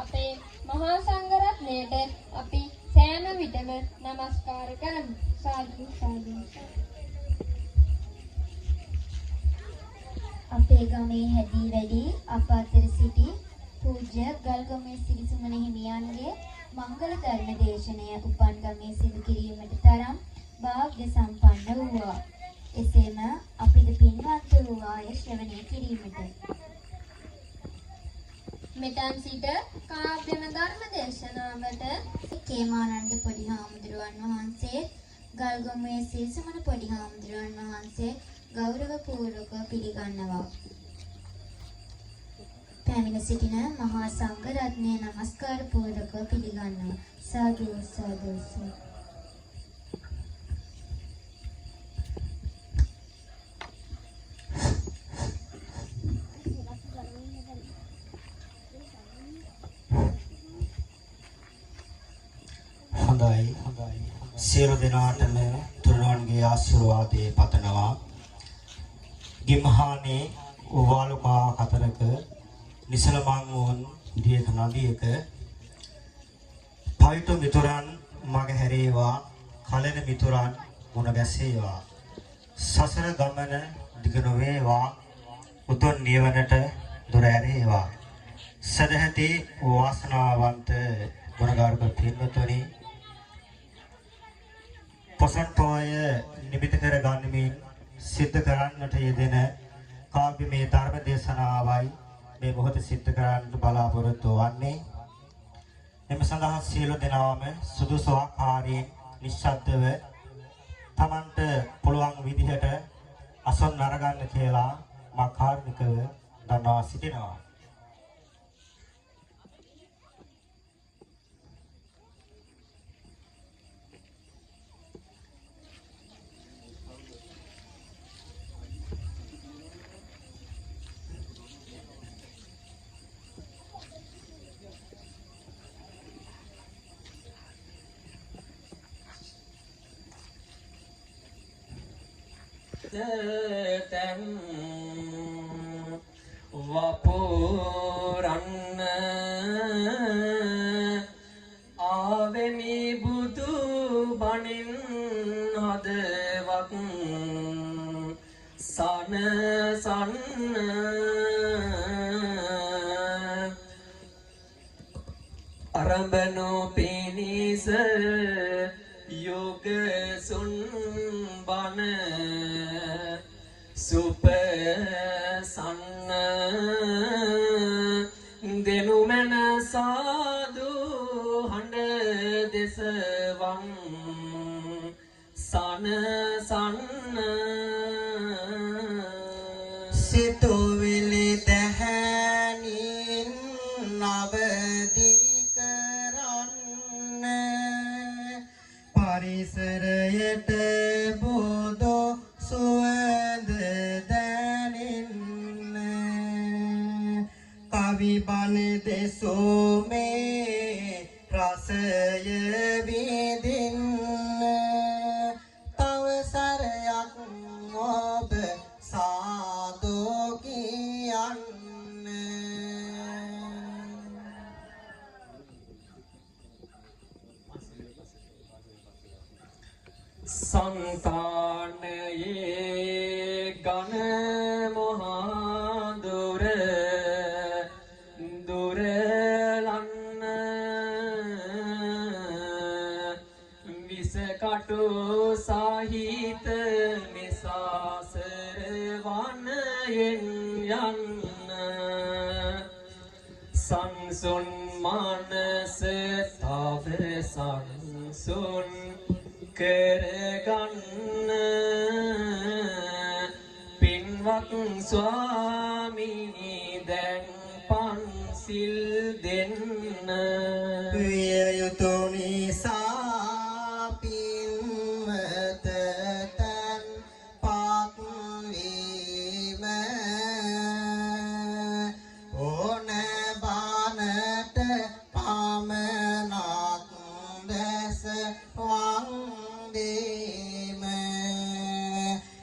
අපේ මහා සංඝරත්නයට අපි සෑම විටම নমස්කාර කරමු. සාදු සාදු. අපේ ගමේ හැදී වැඩි අප අතර සිටි පූජ්‍ය ගල්ගොමේ සිරිසුමන හිමියන්ගේ මංගල ධර්ම දේශනය උපන් ගමේ සිදු කිරීමට තරම් වාග්ය සම්පන්න වූවා. එසේම අපිට පින්වත් වූවාය ශ්‍රවණය කිරීමට. මෙතන් සිට කාව්‍යම ධර්ම දේශනාවට කේමානන්ද පොඩි හාමුදුරුවන් වහන්සේ ගල්ගොමේ සිරිසුමන පොඩි හාමුදුරුවන් වහන්සේ ගෞරව පූර්වක පිළිගන්නවා. පැමිණ සිටින මහා සංඝ රත්නය নমස්කාර පූර්වක පිළිගන්නවා. සාදු සාදු සාදු. හොඳයි සියලු දෙනාටම තුනුවන්ගේ ආශිර්වාදයේ පතනවා. ගිම්හානේ උවාලුකා කතරක නිසලමන් වුන් දියක නදියක පවිතු මිතුරන් මග හැරේවා, කලන මිතුරන් මුණ ගැසේවා. සසර ගමන දිග නොවේවා, උතුම් නිවනට දොර ඇරේවා. සදහති වාසනාවන්ත ගුණගාරුක පින්වතුනි, පොසොන් පොය නිමිති කර ගනිමින් සිද්ධ කරන්නට යෙදෙන කාව්‍යමය ධර්ම දේශනාවයි මේ මොහොත සිද්ධ කරන්නට බලාපොරොත්තු වන්නේ. එම සඳහා සියලු දෙනාම සුදුසු ආකාරයෙන් නිශ්ශබ්දව තමන්ට පුළුවන් විදිහට අසොන් අරගන්න කියලා මා කාර්මිකව දන්වා සිටිනවා. තැන් වපුරන්න ආවෙමි බුදු බණින් හදවත් සනසන්න අරඹනෝ පිනිස යෝග සුන් බණ සුපසන්න දෙනු මන සාදු දෙසවන් සනසන්න සිතුවිලි දැහැනින් නවදි කරන්න පරිසරයට බොදෝ සුවඳ දැනෙන්න කවි බණ දෙසුමේ රසය විඳින්න තව සරයක් ඔබ සාදු කියන්න සංතානයේ ගන මොහාදුර දුරලන්න විසකටු සාහිත නිසාසර වනයෙන් යන්න සංසුන් මනස තව සංසුන් කරගන්න පින්වත් ස්වාමීනි දැන් පන්සිල් දෙන්න විය යුතු නිසා පින්වත තන් පාත් වීම ඕන බානට පමණක් දැස වන්දීම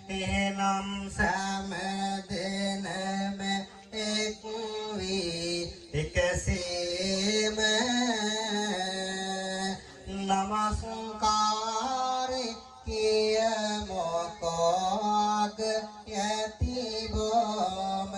එනම් සෑම දෙනම එක් වී එකසේම නමස්කාර කියමොකෝග යතිබෝම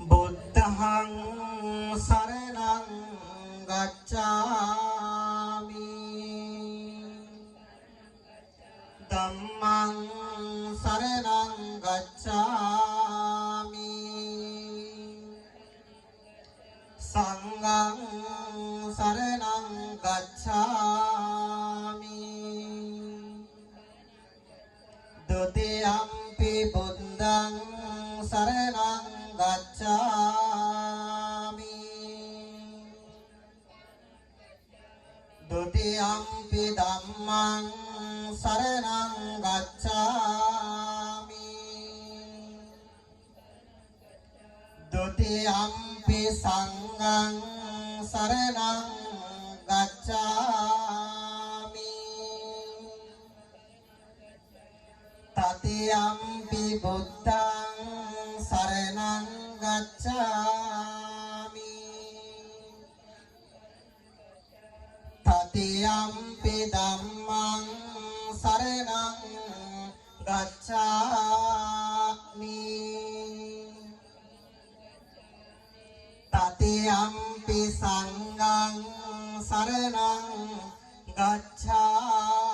බුද්ධං සරණං ගච්ඡාමි ධම්මං සරණං ගච්ඡාමි සංඝං සරණං ගච්ඡාමි ဒုတိယံ පි බුද්ධං සරණං ගච්ඡාමි ဒုတိယံ පි ධම්මං සරණං ගච්ඡාමි ဒုတိယံ පි සංඝං සරණං ගච්ඡාමි တတိယံ පි බුද්ධං සරණං ගච්ඡාමි တတိယံ පි ධම්මං සරණං ගච්ඡාමි တတိယံ පි සංඝං සරණං ගච්ඡාමි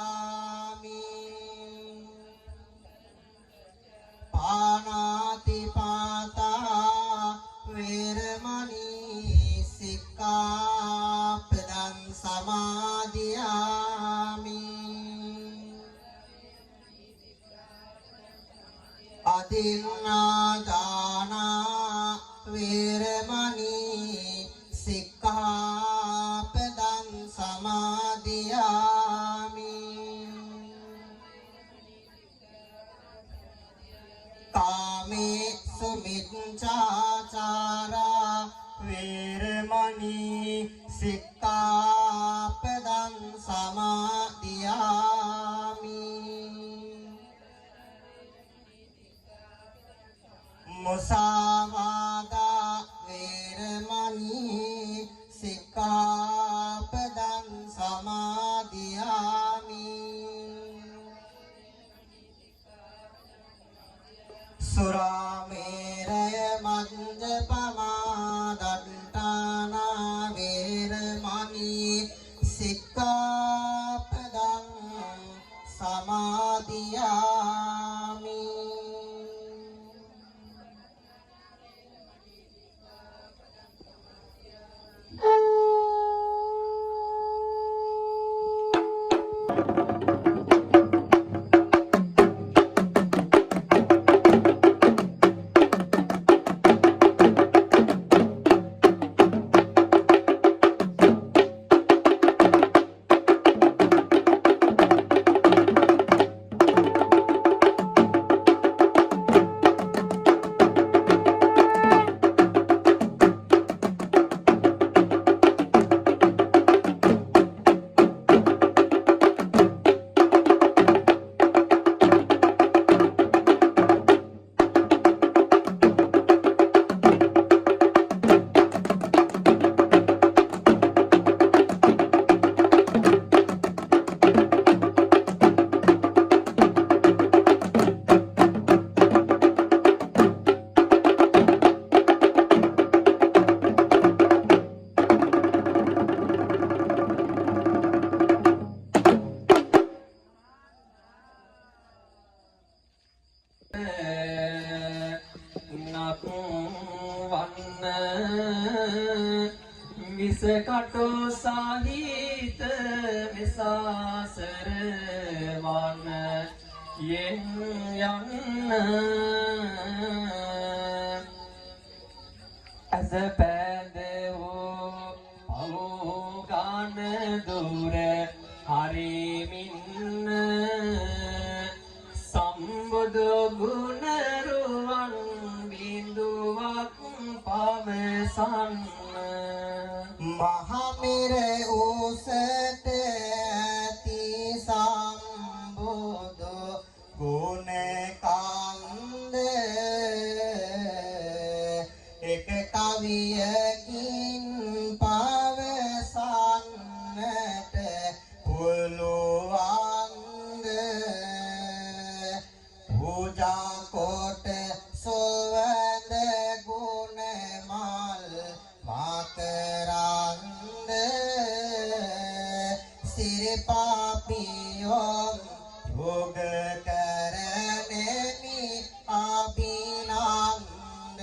පානාති පාතා වේරමණී සික්ඛාපදං සමාදියාමි අදින්නාදානා වේරමණී සික්ඛාපදං සමාදියාමි කාමේසු මිච්ඡාචාරා වේරමණී සික්ඛාපදං සමාදියාමි මුසාවාදා වේරමණී සික්ඛාපදං සමාදියාමි සුරාමේ හිස කටෝ සාහිත මිසාසර වන යෙන් යන්න ඇස පැදවෝ පවුගාන දුර හරිමින්න සම්බුදු ගුණ රුවන් බිඳුවක් පවසන්න මහමෙර උසට ඇති සම්බුදු ගුණ කන්ද එක කවියකින් පවසන්නට පුළුවන්ද පූජා කොට සොවඳ ගුණ මල් මාතරන්ද සිරිපාපියෝ යෝග කරණෙමි අභිනන්ද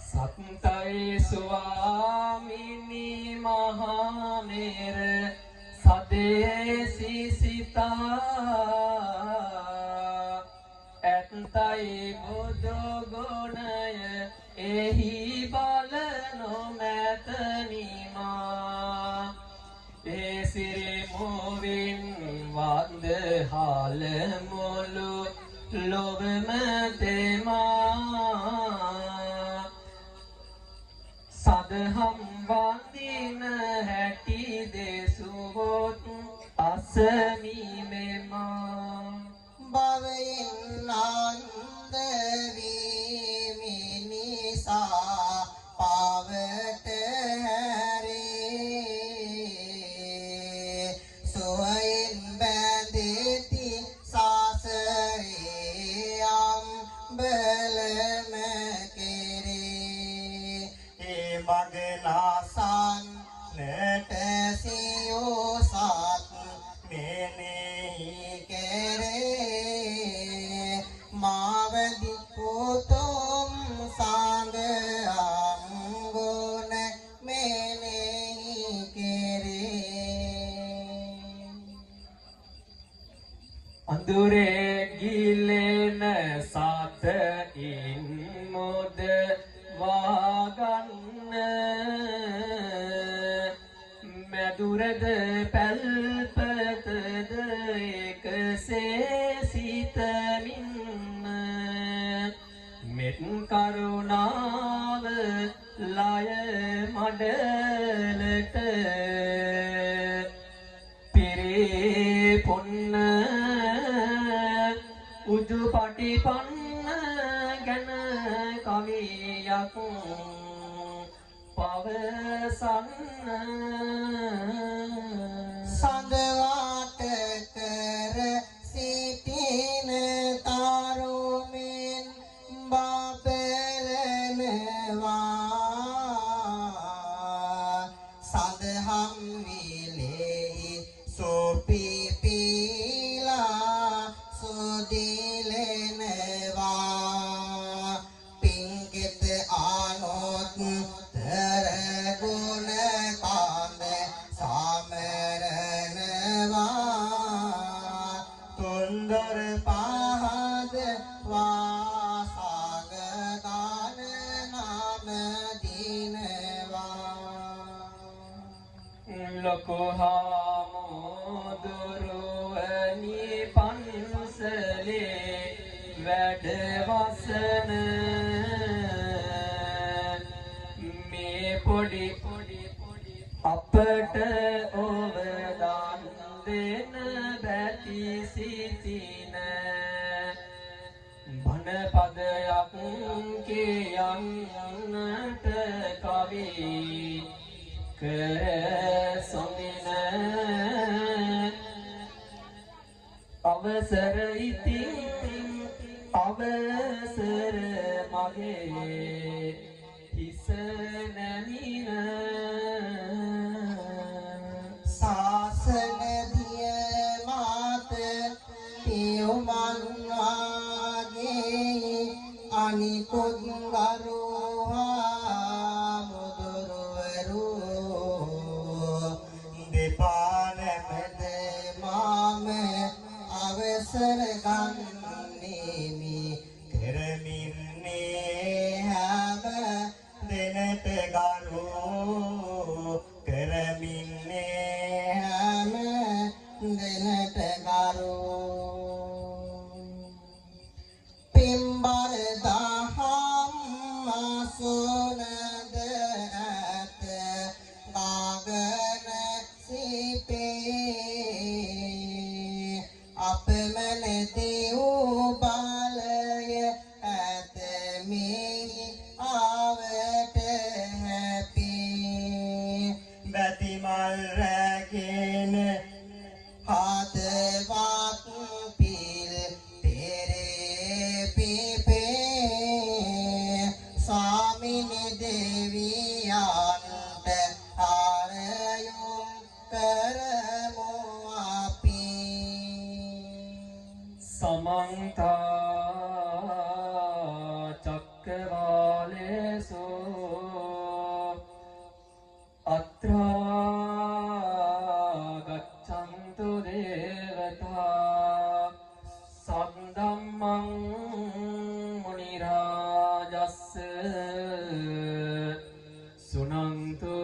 සත්තයි ස්වාමිනී මහමෙර සදේසි සිතා ඇත්තයි බුදු ගුණය එහි බල නොමැත නිමා ඒ සිරි මුවින් වන්ද හාල මුළු ලොවම තෙමා සදහම් වන්දින හැටි දෙසුවොත් අසමීමෙමා භවයෙන් අන්ධ වීමි නිසා පවට හැරේ සොයෙන් බැඳෙති සසරේ අම්බලම කෙරේ ඒ මගනාසන් නට සියෝ සත් මෙනෙහි කෙරේ මාවදි පුතුම් සංග අංගුණ මෙනෙහි කෙරේ අඳුරේ ගිලෙන සතයින් මොද වාගන්න මැදුරද පැල්පතද එකසේ සිතමින්න මෙත් කරුණාව ලය මඩලට පිරේ පුන්න උදු පටිපන්න ගැන කවියක් පවසන්න සඳවාට කර සිටින තරුමෙන් බබලනවා සඳහම් විලෙහි සොපිපිලා සුදිලෙනවා පිංගෙත ආනොත් තරගුණ කාන්ද සමරනවා තුන්දර පහද වාසගදාන නාම දිනවා ලොකු හාමුදුරුවනි පන්සලේ වැඩ වසන මේ පොඩි අපට ඔවදාන් දෙන බැති සිටින බණ පදයක් කියන්නට කවි කර සොමින අවසර ඉතින් අවසර මගේ හිස නැමින සාසන දිය මාත පියුමන් වාගේ අනිකුත් ගරුවා ගන්නේමි කරමින්නේ හැම දෙනට ගරු කරමින්නේ හැම දෙනට ගරු පිම්බර දහම් අසුනද ඇත ගාගන සිපේ අපමණ දෙව් බලය ඇත මේ ආවට හැපේ බැතිමල් රැගෙන හදවත් පිල් තෙරේ පිපේ සාමිනි දෙවියන්ට ආරයුම් කරමු අපි समन्त चक्रवालेषु अत्रा गच्छन्तु देवता सद्धम्मं मुनिराजस्य सुनन्तु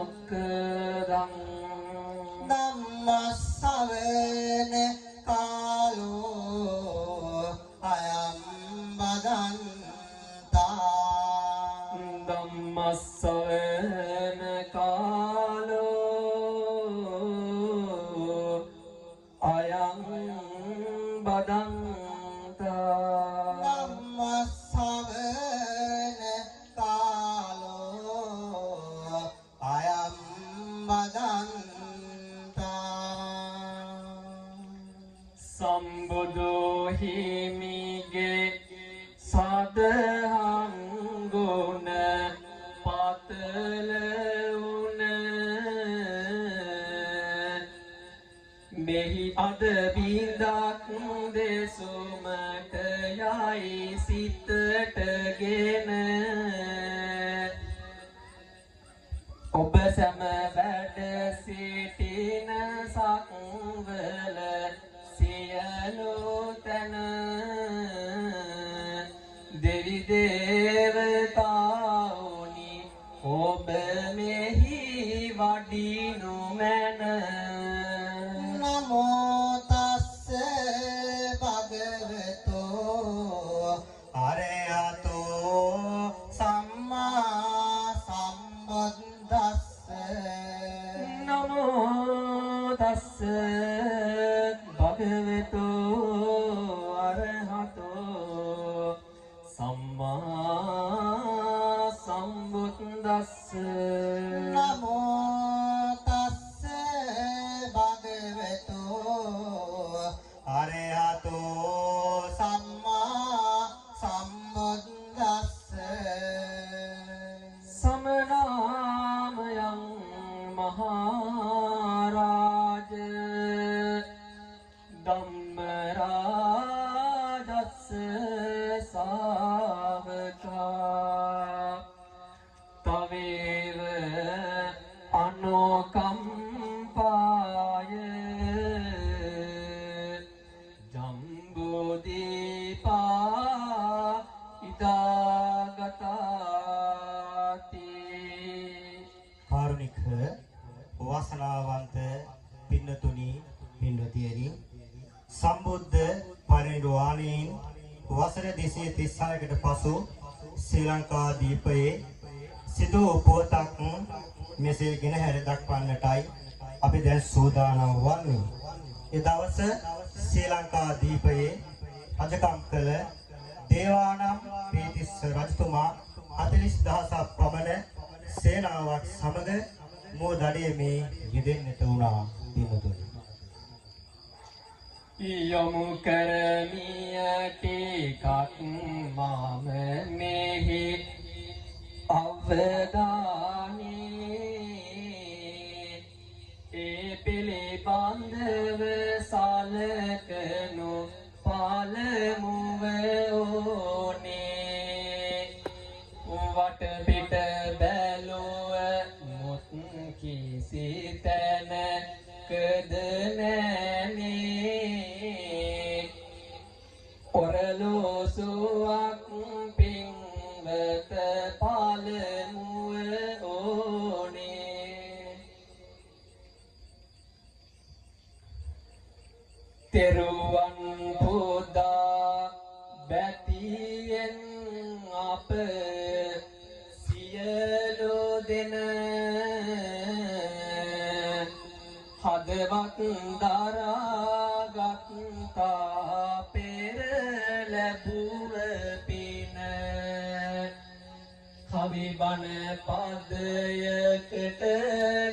सग्गमुक्कदम् ධම්මස්සවන කාලෝ අයම් බදන්තා ධම්මස්සවන කාලෝ අයං බදන්තා ධම්මස්සවන කාලෝ අයම් බදන්තා සම්බුදු හිමිගේ සදහම් ගුණ පතල වුණ මෙහි අද බින්දක් දෙසුමට යයි සිතටගෙන ඔබ සැම වැඩ සිටින සක්වල සියලු තැන දෙවි දේවතාවුනි ඔබ මෙහි වඩිනු මැන නමෝ තස්ස භගවතෝ අරහතෝ සම්මා සම්බුද්දස්ස නමෝ තස්ස භගවතු අරහතෝ සම්මා සම්බුද්දස්ස නමෝ තස්ස භගවතෝ අරහතෝ සම්මා සම්බුද්දස්ස සමනාමයං මහරාජ ධම්මරාජස්ස සාවකා තවේව අනෝකම්පාය ජම්බුදීපා ඉදාගතාති කාරුණික වාසනාවන්ත පින්නතුනි පින්නතියනි සම්බුද්ධ පරිනිර්වාණයෙන් වසර 236කට පසු ශ්‍රී ලංකා දීපයේ සිදු උපෝතක් මෙසේ ගෙනහැර දක්වන්නටයි අපි දැන් සූදානම් වන්නේ. ඒ දවස ශ්‍රී ලංකා දීපයේ රජකම් කළ දේවානම් පීතිස්ස රජතුමා 40000ක් පමණ සේනාවක් සමග මෝදඩියේ මේ යෙදෙන්නට වුණා පින්තුනි. යොමු කරමියටි කක් මාම මෙහි අවදානී ඒ පිළිබඳව සලකනු පළමුව ඕනේ වට පිට බැලුව මුත් කිසි තැනකද නැ තෙරුවන් පුදා බැතියෙන් අප සියලු දෙන හදවත් දරාගත්තා පෙර ලැබුව පින කවි බණ පදයකට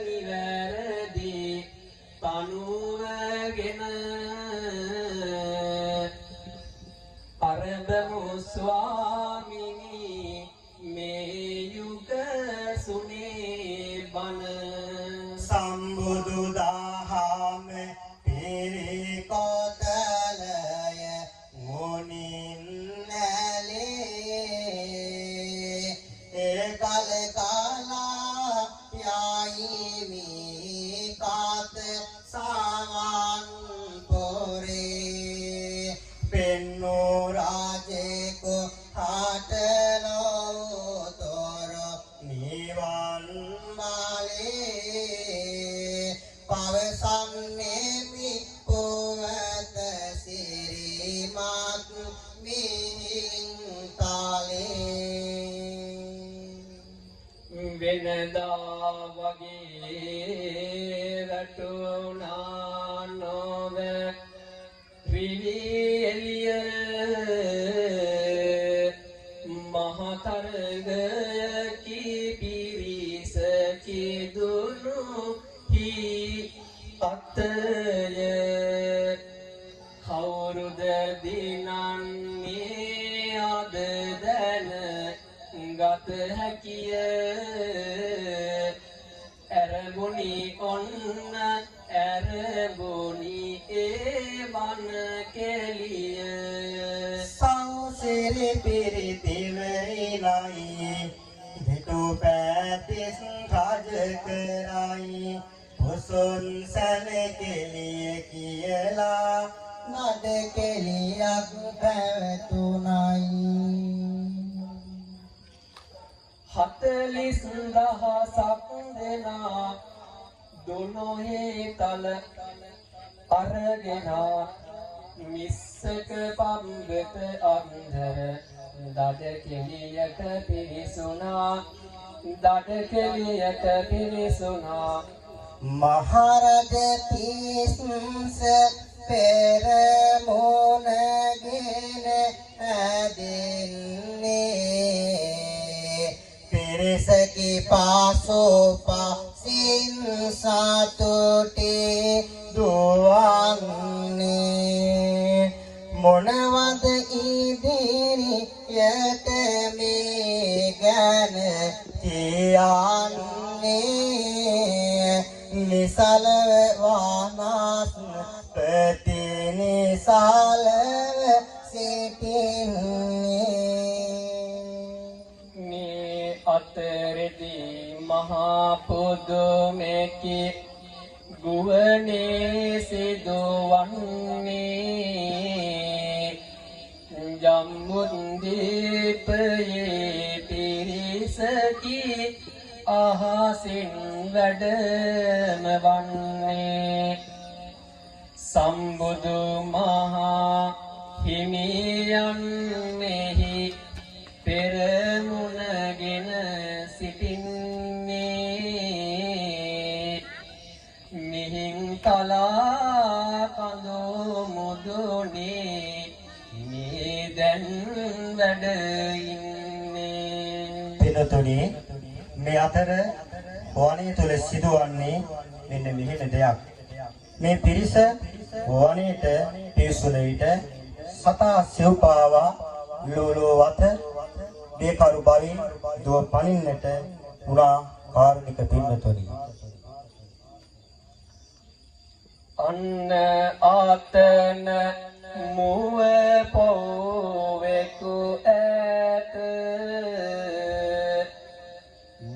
නිවැරදි තනුවගෙන අරබමු ස්වාමිනී මේ යුග සුනේ බණ සම්බුදු දහම පිරිකොතලය මුනින් නැලේ ඒකල කලා යයිමි කාත සාවන් පොරේ පෙන්නු රාජෙකු හටලෝ තොර නිවන් මාලේ පවසන්නේ මිපොවත සිරිමත් මිහින් තාලේ වෙනදා වගේ වැටුණා නොව රිවිඑළිය මහතරගයකි පිරිස කිදුණු හි අත්තය කවුරුද දිනන්නේ අද දැන ගත හැකිය ඇරබුණි ඔන්න ඇරබුණි ඒ වන කෙලිය සංසිරි පිරිතිවයිලයි දෙටු පැතිස් රජ කරයි උසුන් සැලකෙලිය කියලා නඩ කෙලියක් පැවතුනයි 40,000ක් දෙනා දුනොහේ තල අරගෙන මිස්සක පම්බත අන්දර දඩ කෙලියට පිරිසුනා දඩ කෙලියට පිරිසුනා මහරජ තිස්ස පෙර මොනගෙන ඇදෙන්නේ පිරිසකි පාසෝපසින් සතුටේ දුවන්නේ මොනවද ඉදිරියට මේ ගැන කියන්නේ නිසලව වනස්පති නිසලව සිටින්නේ මේ අතරෙදී මහා පුදුමෙකි ගුවනේ සිදුවන්නේ ජම්බුද්දීපයේ පිරිසකි අහසින් වැඩම වන්නේ සම්බුදු මහා හිමියන් මෙහි පෙරමුණගෙන සිටින්නේ මිහින් තලා කඳු මුදුනේ මේ දැන් වැඩ ඉන්නේ පිනතුනි මේ අතර වනයේ තුල සිදුවන්නේ මෙන්න මෙහෙම දෙයක් මේ පිරිස වනයේට පිවිසුන විට සතා සිව්පාවා ලෝලෝවත බේකරු බවින් දුව පනින්නට උනා කාරුණික පින්නතුනි අන්න ආතන මුව පොවෙකු ඇත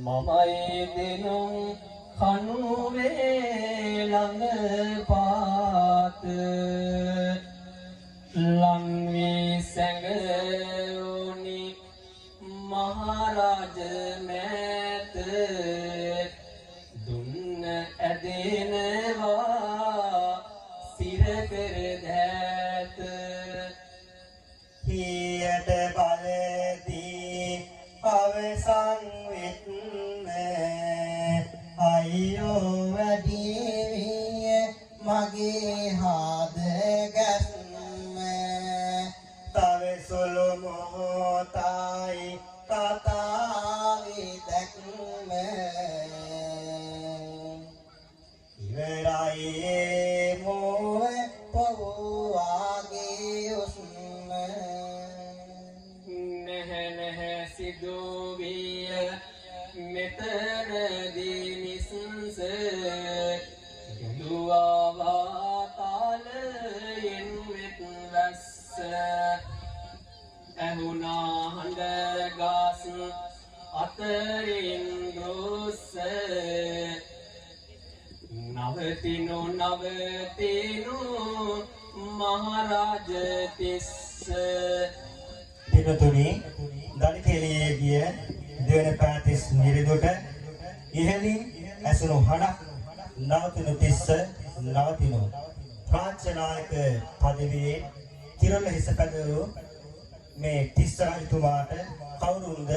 මමයි දිනුම් කනුවේ ළඟ පාත ලංවී සැඟවුනි මහරජ මෑත දුන්න ඇදෙනවා සිර පෙරදෑත හියට බලදී අවසන් වෙත්ම අයියෝ වැඩි විය මගේ හාද ගැස්ම තව සුළු මොහොතයි කතාවේ දැක්ම ඉවරයි මොහ පොවාගේ උස්ම නැහැ සිදුවිය මෙතනදී නිසංස ගලුවා තාලයෙන් වෙත් වැස්ස ඇහුණා හඬ ගස් අතරින් දුස්ස නවතිනු මහරජ තිස්ස දිනතුනි දලිකෙලියේ ගිය දෙවන පැතිස් නිරිදුට ඉහළින් ඇසුණු හඬක් නවතිනු තිස්ස නවතිනු ප්‍රාංශනායක පදවියේ කිරළ හිස පැදවූ මේ තිස්ස රජතුමාට කවුරුන්ද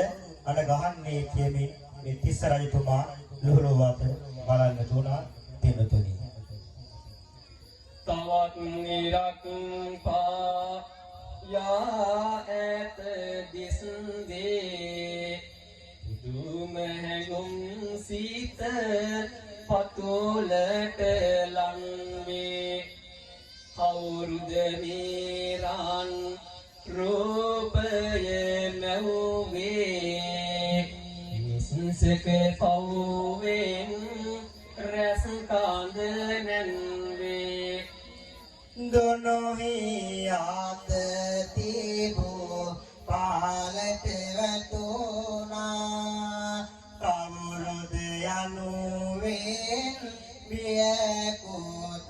අඬ ගහන්නේ කියමින් මේ තිස්ස රජතුමා ලුහුළුවාත බලන්න තුනා දිනතුනි තවත් නිරක් පා යා ඇත දිස්දේ දුම හැඟුම් සීත පතුලට ලන්වේ කවුරුද මීරන් රූපය මැවුවේ නිසංසක පවුවෙන් රැස් කාඳ නැන්වේ දොනොහි ආත තිබූ පාලට වැටුණා කවුරුද යනුවෙන් බියකුත්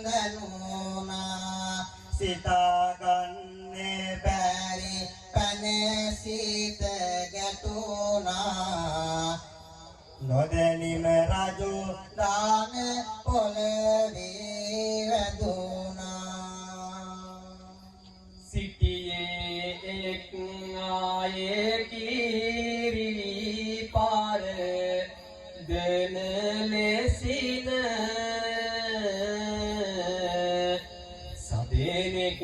දනුණා සිතාගන්නේ බැරි පැනසිත ගැටුණා නොදැනීම රජු දාන පොළවේ වැදුණා සිටියේ එක් ආයේ කිරිලි පාර දන ලෙසින සදෙනෙක්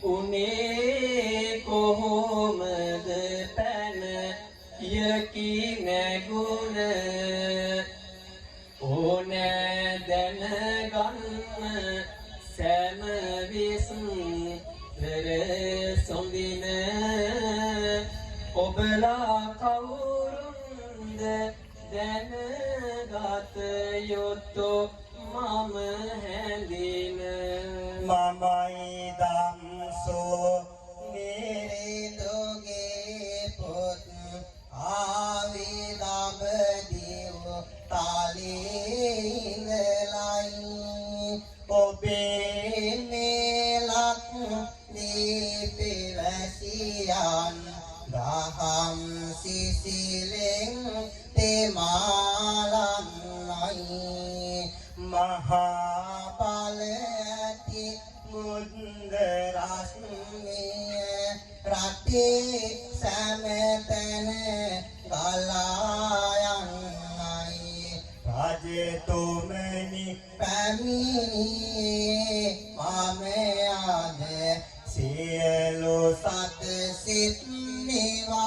උනේ කොහොමද පැන යකි නැගුණ ඕනෑ දැනගන්න සෑම විස්තර සොඳින ඔබලා කවුරුන්ද දැනගත යුතු මම හැඳින මමයි දම්සෝ නිරිදුගේ පුත් ආවිදබදිව තාලිඳලයි ඔබේ මේලක් දීපිවැසියන් දහම් සිසිලෙන් තෙමාලන්නයි මහා බලඇති මුද්ද රශ්මිය රටේ සැමතැන ගලායන්නයි රජතුමනි පැමිණියේ මම අද සියලු සත සිත් නිවාලන්නයි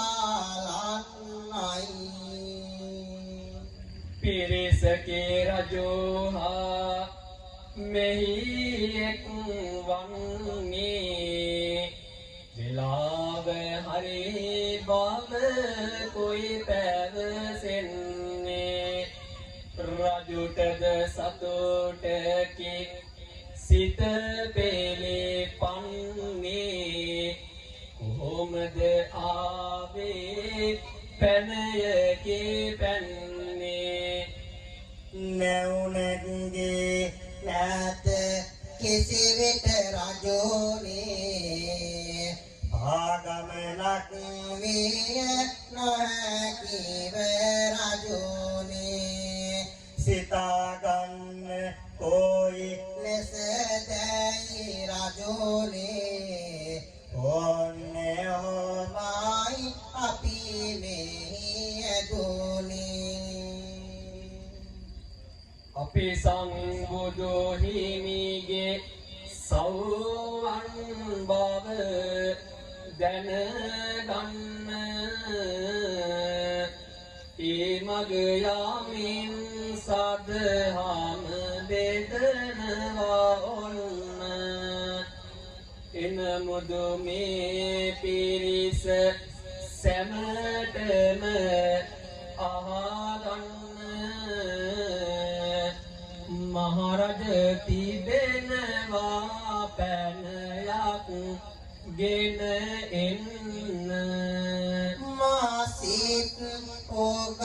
පිරිසකේ රජෝහා මෙහි එක් වන්නේ විලාව හරි බව කොයි පැවසෙන්නේ රජුටද සතුටකි සිත පෙළේ පන්නේ කොහොමද ආවේ පැනයකේ පැන්නේ නැවුනගේ නැත කිසිවිට රජෝනේ ආගමනක් විය නොහැකිව රජෝනේ සිතාගන්න කොයි ලෙසදැයි රජුනේ ඕන්නේ හොමයි අපි මෙහි ඇදුනේ අපි සංබුදු හිමිගේ සෞවන් බව දැනගන්න ඒ මග යාමින් සදහම් බෙදනවා ඔන්න එනමුදු මේ පිරිස සැමටම අහගන්න මහරජ තිබෙනවා පැනයක් ගෙන එන්න මාසිත ඕගත්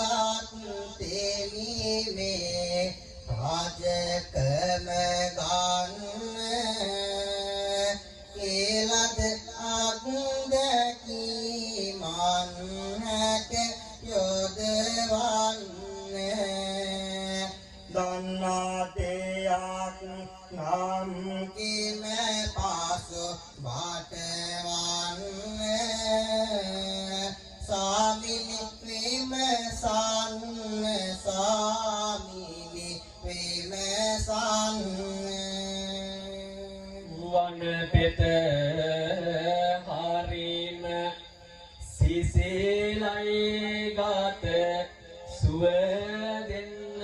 තෙමිමේ රාජකම ගන්න ඒලද අග්දකීමන් හැට යොදවන්න දන්නා දෙයක් නම් කිම පාසු බාටවන්න සාමිනි විමසන්න සාමිනි විමසන්න වන පෙත හරිම සිසිලයි ගත සුව දෙන්න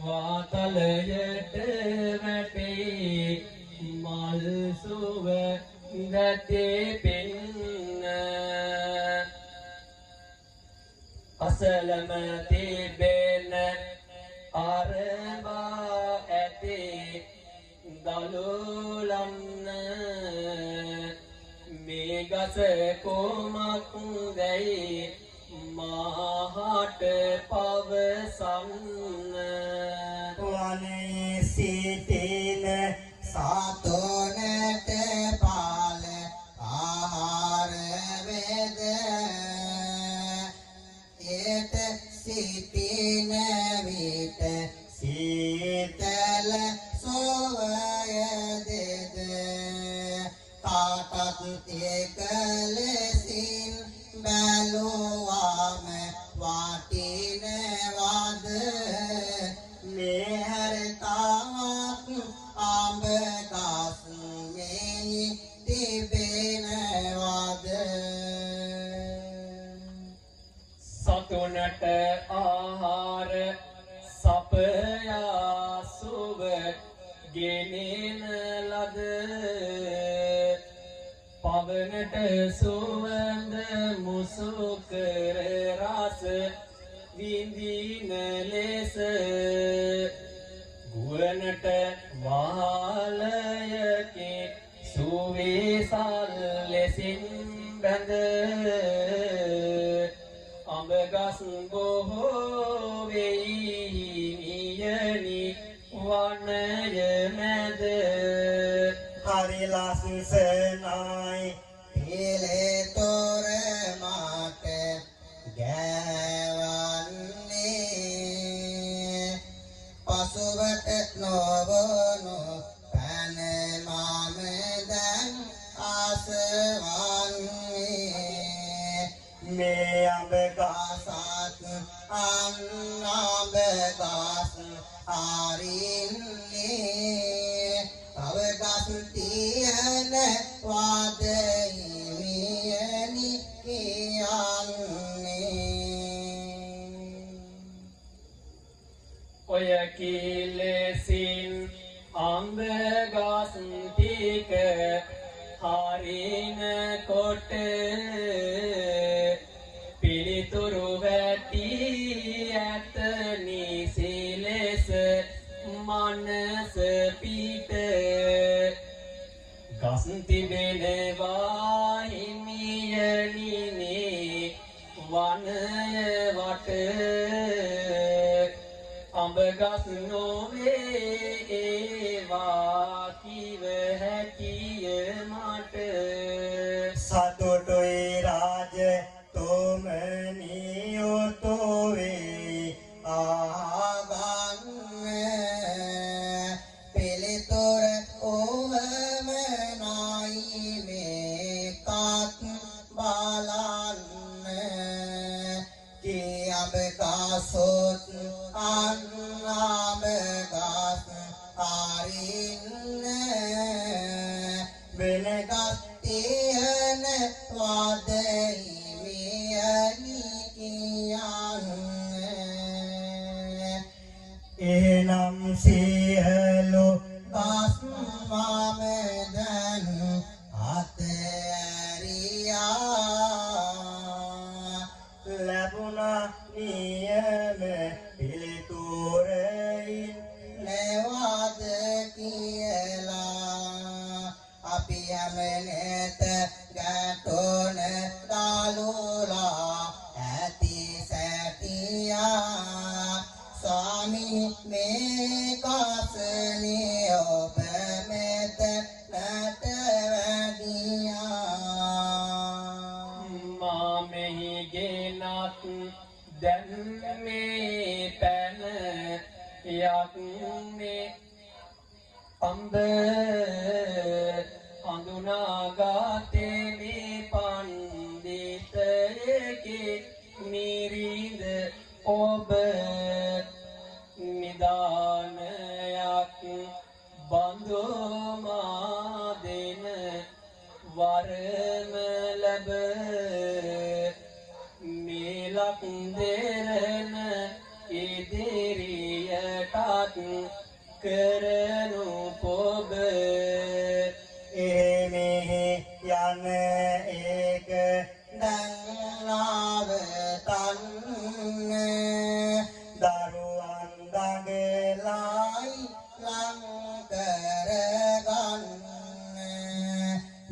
වාතලයට වැටේ මල් සුව දැතේ පෙන්න අසලම තිබෙන අරබා ඇතේ දලුලන්න මේ ගස කොමක් දැයි මහට පවසන්න වනේ සිටින සාතොනට පාල ආහාර වේද ඒත සිටින විට සීතල සොවය දෙද කාටත් එකලෙසින් බැලුවාම වටිනවද මේ හැරතාවක් අඹ ගස් මෙහි තිබෙනවද සතුනට ආහාර සපයා සුව ගෙනෙන ලද පවනට සුවඳ මුසුකර රස විඳින ලෙස ගුවනට වාලයකේ සුවේසල් ලෙසින් බැඳ අඹගස් බොහෝ වෙයි නියනි වනය මැද හරි ලස්සනයි පිලේ තොර මාට ගෑවන්නේ පසුවට නොවනු පැන මම දැන් ආසවන්නේ මේ අඹ ගසත් අන් අඹ ගස් අරින්නේ තව ගස් තියන වාදයිමියනි කියන්නේ ඔය කිලෙසින් අඹ ගස් ටික හරින කොට පිළිතුරු වැටි ඇත නිසිලෙස මනස පිට ගස් තිබෙනවා හිමියනිනේ වනය වට අඹ ගස් නොවේ ඒවා කිව හැකිය මට සතුටුයි රාජ තොමනියොතොවේ ආගන්න පිළිතොර තියන වදයිමියනි කියන්න එනම් සියලු බස්මමෙදන් අතෑරියා ලැබුණා නියම පිළිතුරයින් නෙවද කියලා අපි හැම නෙත ගැටොන දාලුලා ඇති සැටියා ස්වාමී මේ කාසනේ ඔබ මෙත නැට වැඩියා මා මෙහි ගෙනත් දැන් මේ පැන යක් මේ අම්බ හඳුනාගත්තේ මේ පණ්ඩිතයෙකි මිරිඳ ඔබ නිදානයක් බඳුමා දෙන වරම ලැබ මේලක් දෙරන ඉදිරියටත් කරනු පොබ එමෙහි යන ඒක දැන්නාවතන්න දරුවන් දඟලයි ලං කරගන්න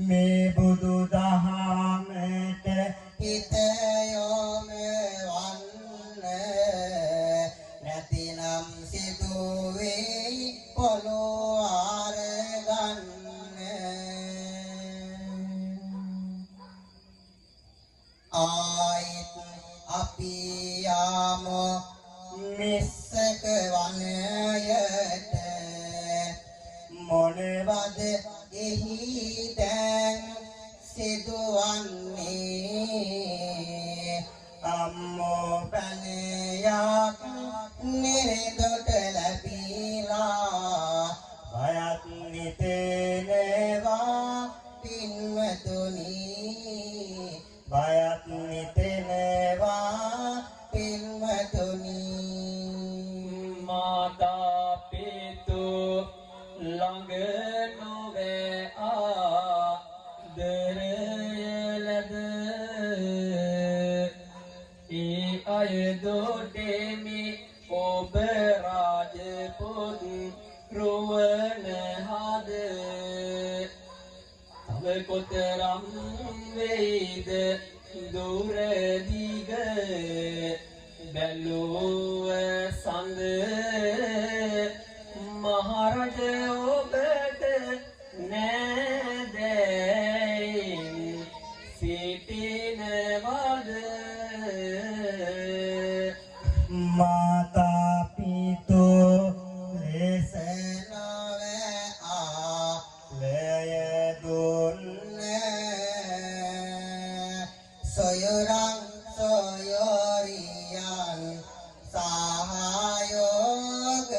මේ බුදු දහමට හිත යොම වන්න නැතිනම් සිදුවේ පොළොව අරගන්න ආයිත් අපි යාමු මිස්සක වනයට මොනවද එහි දැන් සිදුවන්නේ අම්මෝ පැනයක් නිරදොට ලැබීලා බයත් නිතෙනවා පින්වතුනි බයත් නිතෙනවා පින්වතුනි මාතා පිතු ළඟ නොවේ ආදරයලද ඒ අය දොඩෙමි ඔබ රාජපුත් රුවන හද තව කොතරම් වේද දුර දිග බැලුව සඳ මහරජ ඔබට නෑදැයින් සිටිනවද මාතා පිතු ලෙස නොවේ ආලය දුන්නේ සොයුරන් සොයුරියන් සහයෝගය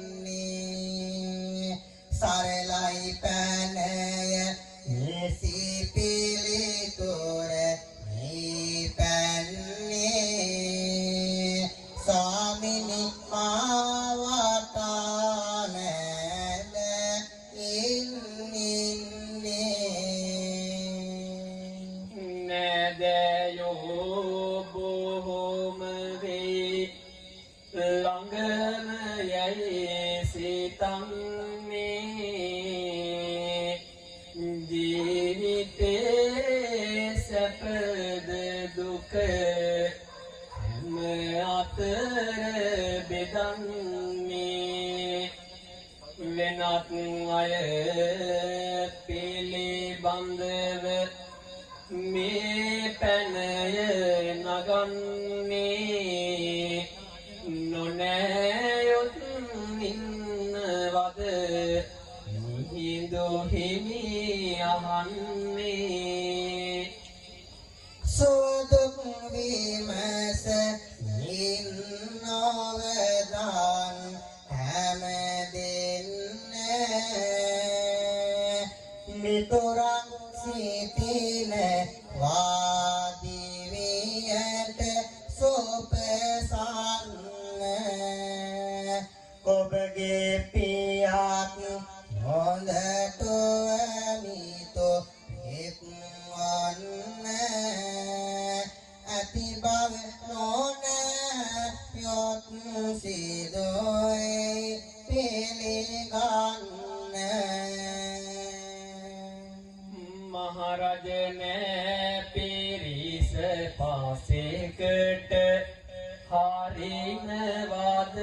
දෙන්නේ සරලයි පැනය නිසි පිළිතුර මේ පැන්නේ ස්වාමිනි මාවතානද ඉන්නේ නැදයෝ බොහොම වේ ළඟම යයි සිතන්නේ ජීවිතේ සැපද දුක හැම අතර බෙදන්නේ වෙනත් අය පිළිබඳව මේ පැනය නගන්නේ නොනෑයොත් ඉන්නවද මිහිඳු හිමි අහන්නේ සුදුක් විමස ඉන්නවදාන් හැම දෙන්නේ පිළිතුරක් සිටින වාදිවියට සුපසන්න ඔබගේ පියාත් හොඳට මිතු එක්වන්න ඇති බව නොන යොත් සිදුයි පිළිගන්න මහරජනේ පිරිස පාසෙකට හරිනවද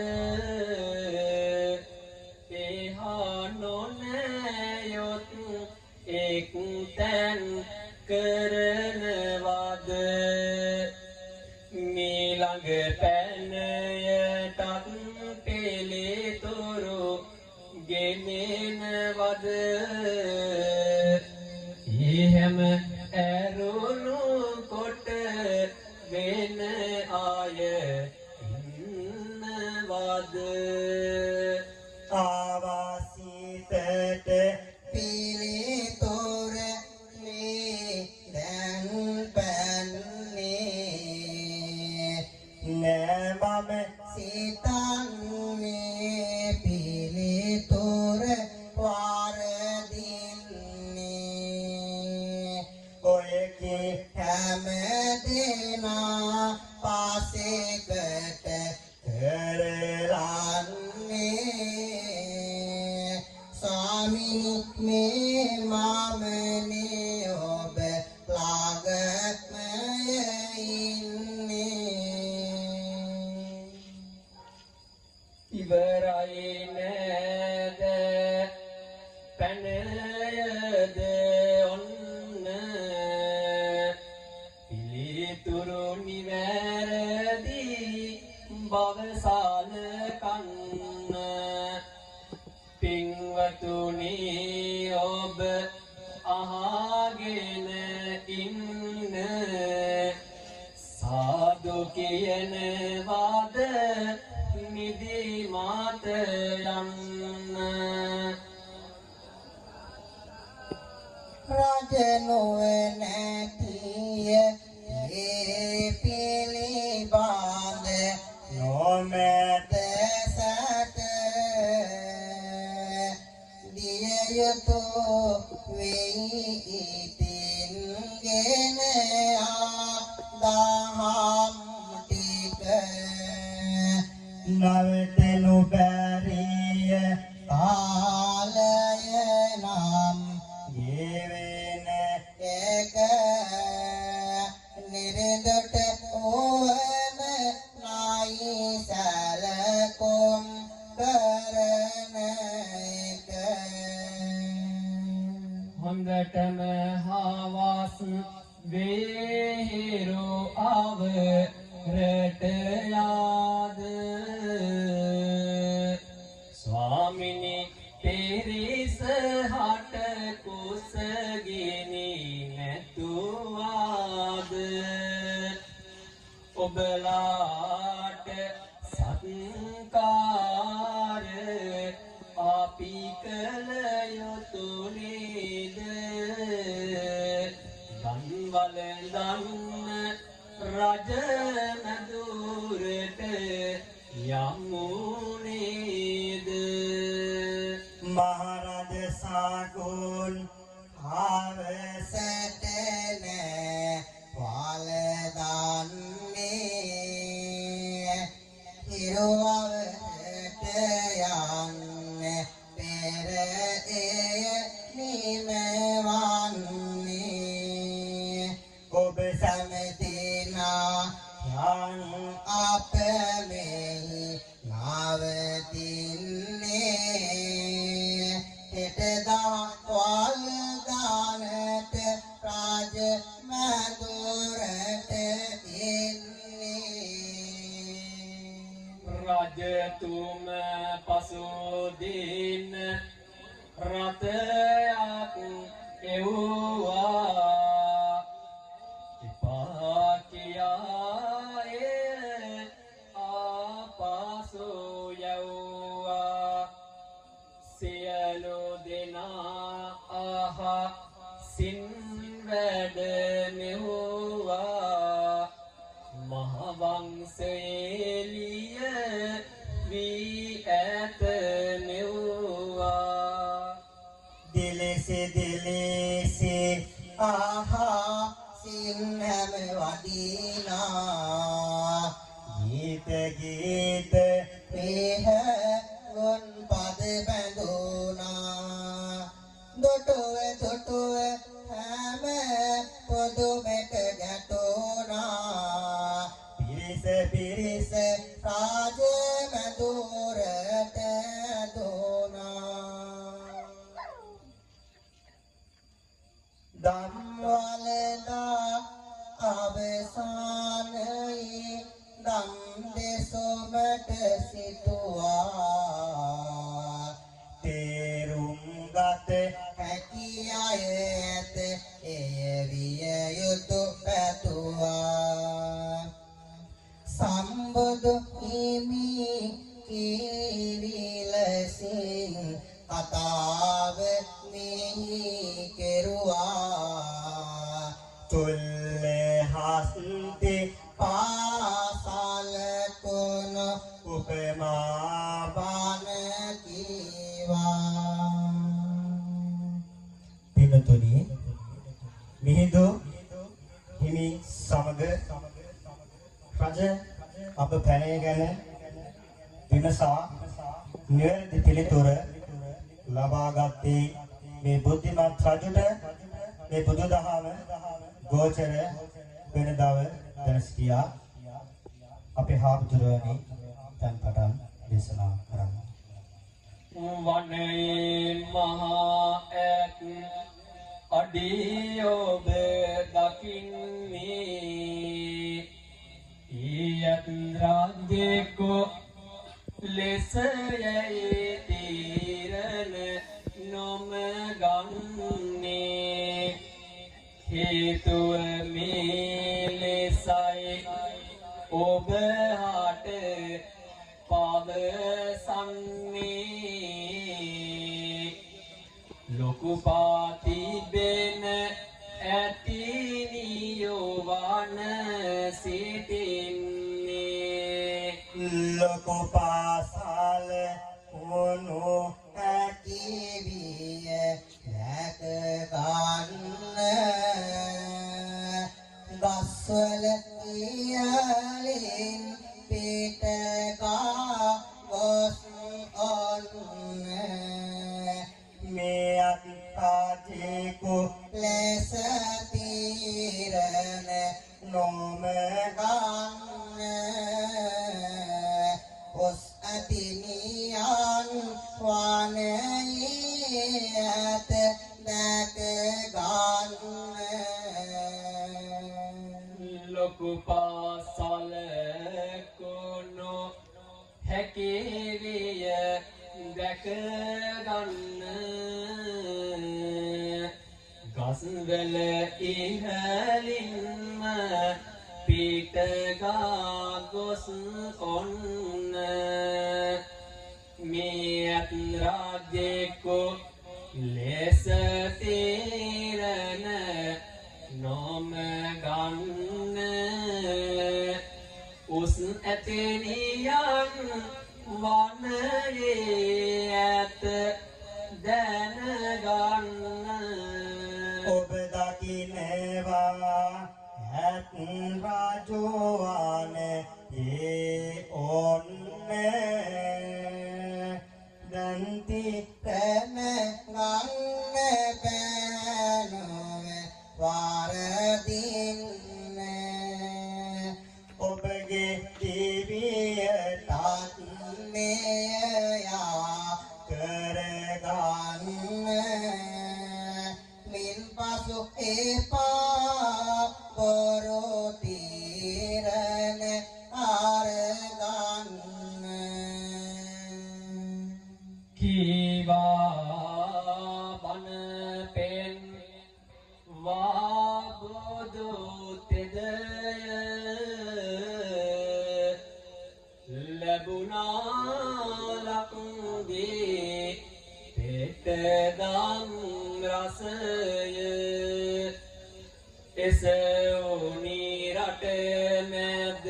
එහා නොනයොත් එක්තැන් කරනවද මීළඟ පැනයටත් පිළිතුරු ගෙනෙනවද එහෙම ඇරුණු කොට වෙන අය ඉන්නවද ආවාසිතට පිළිතුර දැන් පැන්නේ නෑ මම සිතන්නේ පිළිතුර වරදින්නේ ඔයගේ හැම දෙනා පාසෙකට කරලන්නේ ස්වාමිනි මේ මමනේ ඔබ ළඟම ඉන්නේ ඉවරයි නේද පැනයද ඔන්න පිළිතුරු නිවැරදි බවසාල කන්න පින්වතුනි ඔබ අහගෙන ඉන්න සාදු කියනවාද නිදි මාත යන්න රජ නොවනැතිය ඒ පිළිබඳ නොමැත සැක දිය යුතු වෙයි ඉතින්ගෙන දහම් ටික නවතනු බැරිය කාලය නම් ගෙවෙන එක නිරඳට ඕම නයි සැලකුම් කරන එක හොඳටම හවස් වේහිරු අවරට යාද ස්වාමිනි පිරිස හට කුසගිනි නැතුවාද ඔබලාට සත්කාර අපි කළ යුතු නේද ධන්වල දන්න රජ මැදුරට යමු නේද මහරජ සාගුන් හවසට නෑ වල දන්නේ හිරුවවට යන්න පෙර එය නිමවන්නේ ඔබ සැමදෙනා යන් අප මෙහි නවතින්නේ හෙටදා වල් දානට රාජ මැදුරට එන්නේ රජතුම පසුදින රථයක් එව්වා එපා කියා ආපසු යව්වා සියලු දෙනා සින් වැඩ මෙහුවා මහවංශයේලිය වී ඇත මෙව්වා දිලෙසි ආහා සින්හම වදිනා ගීත පේහ ගොන් පද බැඳුනා දොටුව හැම පොදුමෙට ගැටුනා පිරිස රාජ මැදුරට දුනා ධම්වලදා අවසානයේ දම් දෙසොමට සිතුවා තේරුම් ගත හැකි අය ඇත එය විය යුතු පැතුවා සම්බුදු හිමි කිරිලසින් කතාව මෙහි කෙරුවා තුල්ලේ හස්ති පාසල කොන උපමා බණ කීවා පින්තුනි මිහිඳු හිමි සමග රජ අප පැනය ගැන විමසා නිවැරදි පිළිතුර ලබාගත්තේ මේ බුද්ධිමත් රජුට මේ බුදුදහම ගෝචර වෙන දව දැන සිටියා අපේ හාමුදුරුවනේ දැන් පටන් දේශනා කරන්න වනයේ මහා ඇත් අඩිය ඔබ දකින්නේ ඊයත් රාජ්‍යකෝ ලෙස යයි තීරණ නොම ගන්නේ හේතුව මේ ලෙසයි ඔබ හට පවසන්නේ ලොකු පාතිබෙන ඇති නියෝවන සිටින්නේ ලොකු පාසල උණු ඇති විය රැක ගන්න දස්වල ඉයලින් පිටකා ගොස් ඔන්න මේ අත්තාජේකු ලෙස තීරණ නොම ගන්න ඔස් අතිනියන් වනයේ ඇත දැක ගන්න ලොකු පාසල කොනු හැකිවිය දැක ගන්න ගස්වල ඉහළින්ම පිටගා ගොස් ඔන්න මේ අත් රාජ්‍යකෝ ලෙස තීරණ නොම ගන්න උස් ඇතනියන් වනයේ ඇත දැනගන්න ඔබ දකිනවා ඇත් රාජෝවාන ඒ ඔන්න දන්ති පැන ගන්න පැනොව වාරදින්න ඔබගේ දිවියටත් මෙයා කරගන්න මින් පසු එපා බොරු තීරණ අරගන්න කීවා බන පෙන් වාබුදු තෙදය ලැබුණා ලකුදේ පෙටදම් රස එසවුනි රට මැද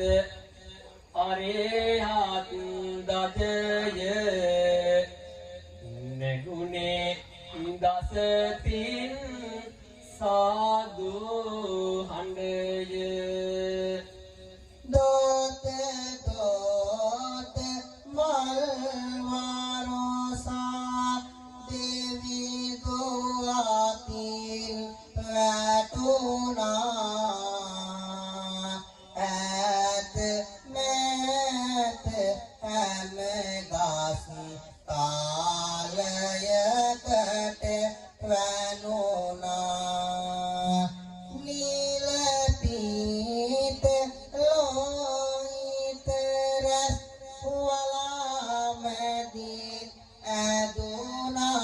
අරහත් දජය නැගුණේ දසතින් සාදු හඬය දෝත දෝත මල්වරෝසා දෙවි ගෝවාතින් වැටුණා ඇත නැත හැම ගස් කාලයකට වැනුණා නිල පීත ලෝහිත රැස් වලාමැදින් ඇදුණා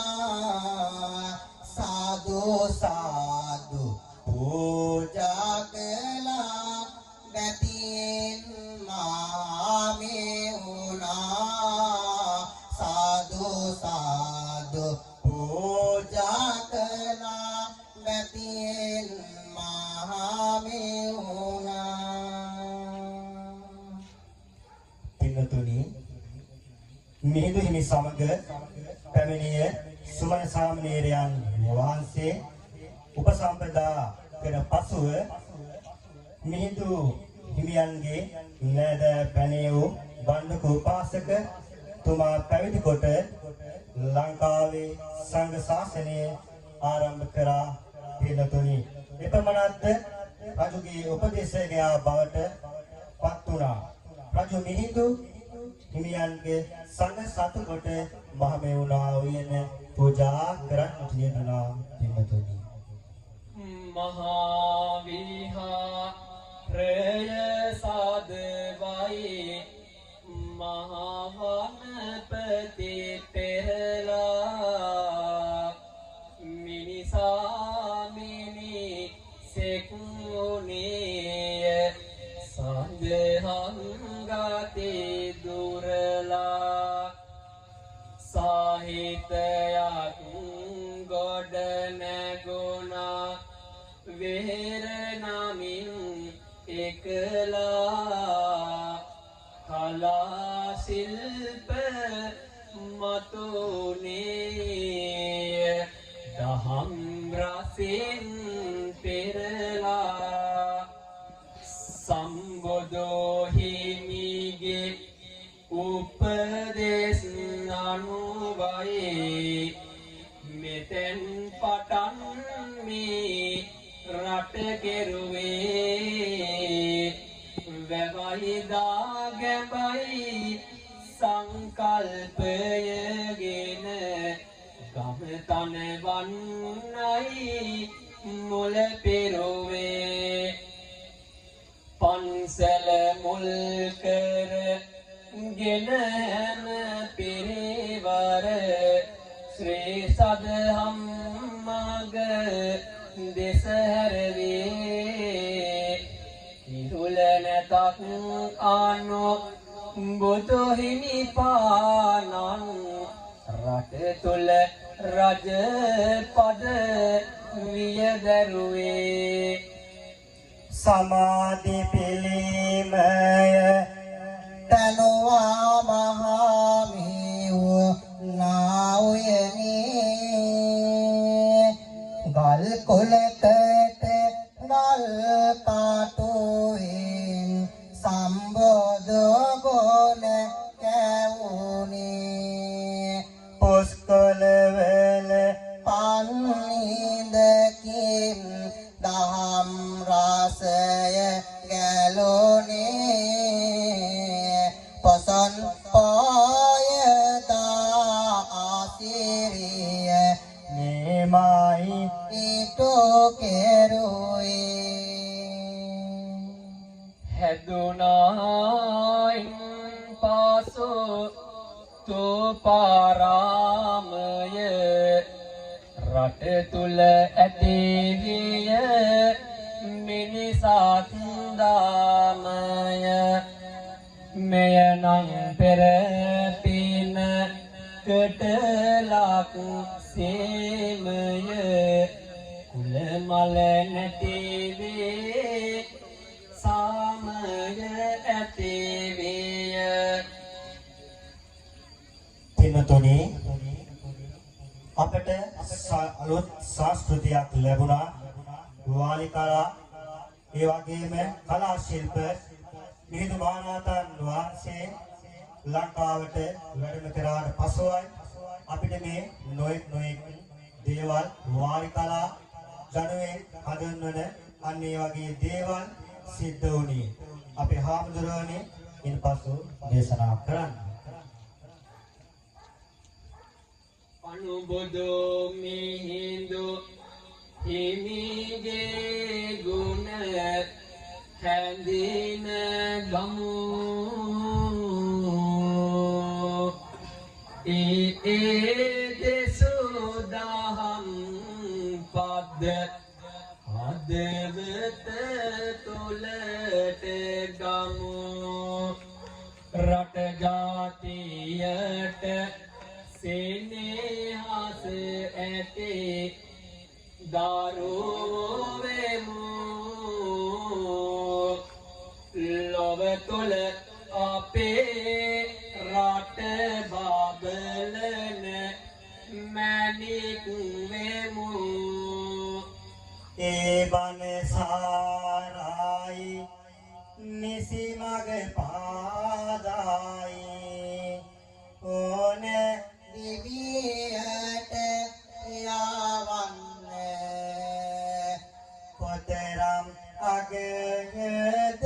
සාදු සාදු පූජා කළා නැතින් මාමේ වුණා සාදු සාදු පූජා කළා නැතින් මාමේ වුණා පින්නතුනි මිහිඳු හිමි සමග පැමිණිය සුමන සාමණේරයන් වහන්සේ උපසම්පදා කර පසුව මිහිඳු හිමියන්ගේ නෑද පැනේ වූ බණ්ඩක උපාසක තුමා පැවිදි කොට ලංකාවේ සංඝ ශාසනය ආරම්භ කරා පින්නතුනි එපමණක්ද රජුගේ උපදේශකයා බවට පත් වුණා රජු මිහිඳු හිමියන්ගේ සංඝ සතු කොට මහමෙවුනා උයන පූජා කරන්නට යෙදුණා පින්නතුනි මහා විහාරය සාදවයි මහා වනපති පෙරලා මිනිසා මිනිසෙකුනේ සඳහංගති දුරලා සාහිත්‍යයක් ගොඩ නැගුණා වෙහෙර නමින් එකලා කලා ශිල්ප මතුනේ දහම් රසින් පෙරලා සම්බුදු හිමිගේ උපදේශ අනුවයි මෙතෙන් පටන් මේ රට කෙරුවේ වැවයිදා ගැඹයි සංකල්පයගෙන ගම තන වන්නයි මුල පෙරුවේ පන්සල මුල් කර ගෙන හැම පිරිවර ශ්‍රී සදහම් මග දෙස හැරවේ ඉරුල නැතක් අනු බුදු හිමි පානන් රට තුල රජ පද වියදරුවේ සමාධි පිළිමය තනුවා මහාමියෝ නායනේ ගල් කොලකට ගල් කාටුවෙන් සම්බෝධ ගොන කැවුනේ පුස්කොළ වල පන්නින්දකින් දහම් රසය ගැලුනේ පසන් පායදා ආසිරිය මේමයි ඊටෝ කෙරුවේ හැදුනායින් පාසු තුපාරාමය රට තුල ඇතිවිය මිනිසත් දාමය මෙයනම් පෙර පින කටලක් සේමය කුල මල නැති වේ සාමය ඇති වේය පින්තුනි අපට අලුත් සංස්කෘතියක් ලැබුණා වාලි කලා ඒ වගේම කලා ශිල්ප මිහිඳු මහරහතන් වහන්සේ ලංකාවට වැඩම කරාට පසුවයි අපිට මේ නොයෙක් දේවල් වාලි කලා ජනුවෙන් හඳුන්වන අන්න ඒ වගේ දේවල් සිද්ධ වුණේ අපේ හාමුදුරුවනේ ඉන්පසු දේශනා කරන්න අනුබුදු මිහිඳු හිමිගේ ගුණ හැඳින ගමු ඒ දෙසුදහම් පද හදවත තුලට ගමු රට ජාතියට සෙනෙහස ඇති දරුවෙමු ලොව තුල අපේ රට බබලන මැණික් වෙමු ඒ බණ සාරයි නිසි මග පාදායි ඕන දිවියට යවන්න කොතරම් අගයද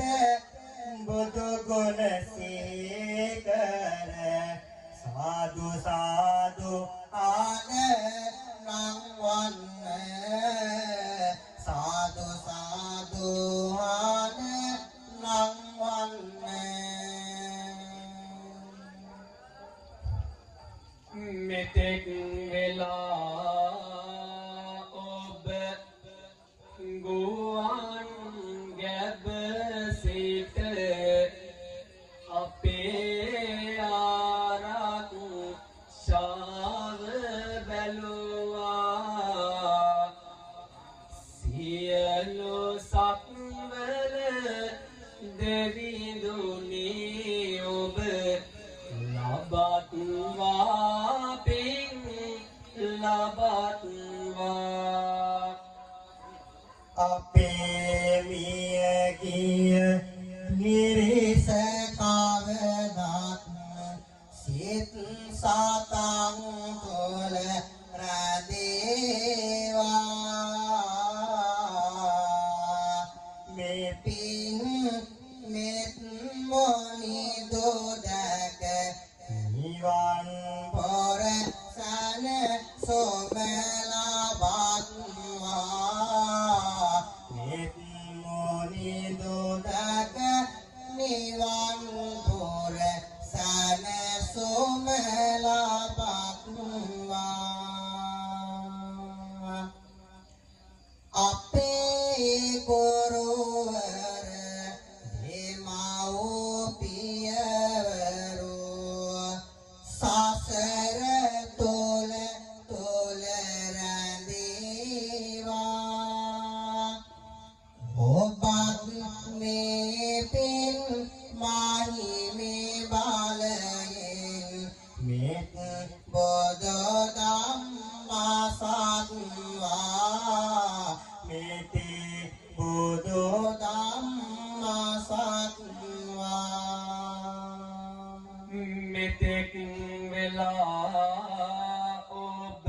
බුදු ගුණ සීකර සාදු සාදු ආන නංවන්න සාදු සාදු ආන නංවන්න මෙතෙක් වෙලා ඔබ ගුවන් ගැබ සිට අපේ ආරක්ෂාව බැලුවා සියලු සක්වල දෙවිඳුනි ඔබ ලබත්වා පින් ලබත්වා අපේ මියගිය නිරිස කවදත් සිත සතං තුල රැදේවා මේ පින් මෙත් මොනි දොඩක නිවන් පොර සන සොමලබත්වා මෙත් මොනි දොඩක නිවන් පොර සන සොමලබත්වා අපේ ගුරුවර දෙමව්පියවරු සසර තුල රැඳේවා ඔබත් මේ පින් මාහිමේ බලයෙන් මෙත් බොදු ධම්මා සත්වා මෙති බුදු ධම්මා සත්වා මෙතෙක් වෙලා ඔබ